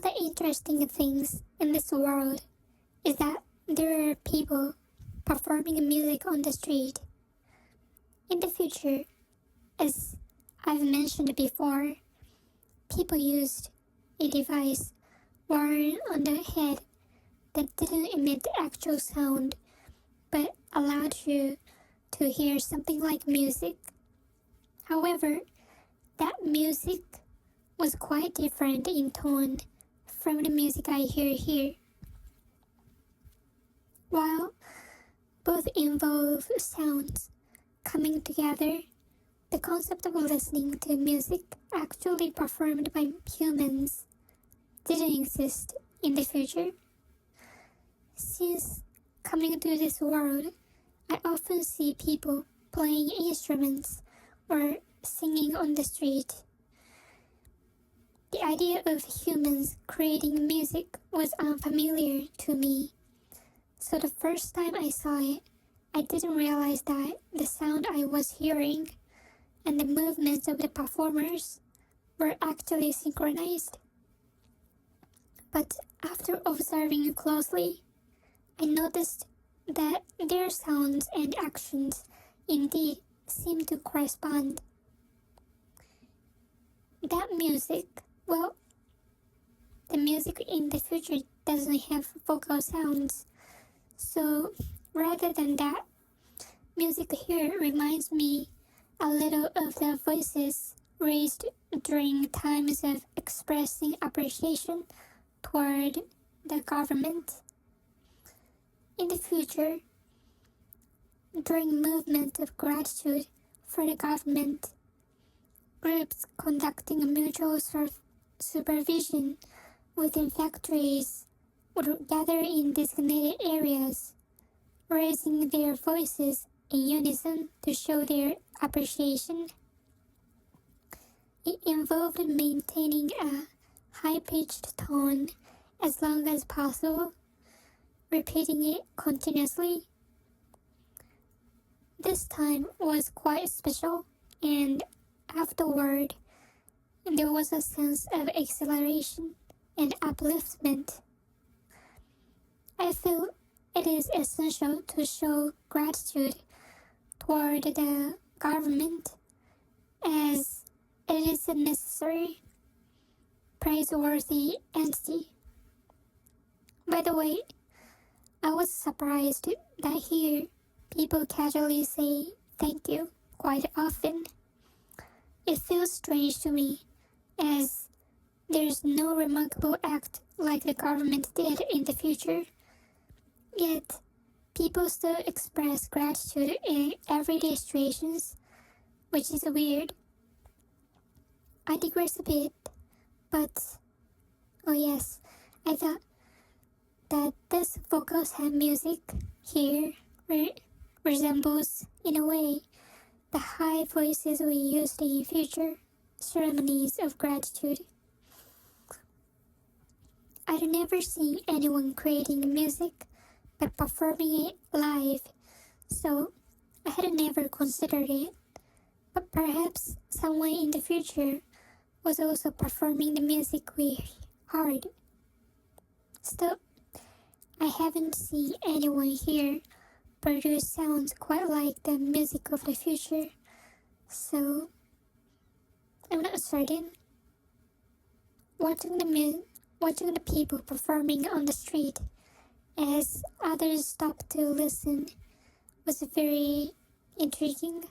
of the interesting things in this world is that there are people performing music on the street. In the future, as I've mentioned before, people used a device worn on the head that didn't emit actual sound but allowed you to hear something like music. However, that music was quite different in tone from the music I hear here. While both involve sounds coming together, the concept of listening to music actually performed by humans didn't exist in the future. Since coming to this world, I often see people playing instruments or singing on the street. The idea of humans creating music was unfamiliar to me, so the first time I saw it, I didn't realize that the sound I was hearing and the movements of the performers were actually synchronized. But after observing closely, I noticed that their sounds and actions indeed seem to correspond. That music, well, the music in the future doesn't have vocal sounds, so rather than that, music here reminds me a little of the voices raised during times of expressing appreciation toward the government. In the future, during movement of gratitude for the government, groups conducting mutual supervision within factories would gather in designated areas, raising their voices in unison to show their appreciation. It involved maintaining a high-pitched tone as long as possible, repeating it continuously. This time was quite special, and afterward, there was a sense of exhilaration and upliftment. I feel it is essential to show gratitude toward the government, as it is a necessary, praiseworthy entity. By the way, I was surprised that here people casually say thank you quite often. It feels strange to me, as there's no remarkable act like the government did in the future. Yet, people still express gratitude in everyday situations, which is weird. I digress a bit, but oh yes, I thought that this vocal sound music here resembles, in a way, the high voices we used in future ceremonies of gratitude. I'd never seen anyone creating music but performing it live, so I had never considered it. But perhaps someone in the future was also performing the music we heard. Still, I haven't seen anyone here produce sounds quite like the music of the future, so I'm not certain. Watching the people performing on the street as others stopped to listen was very intriguing.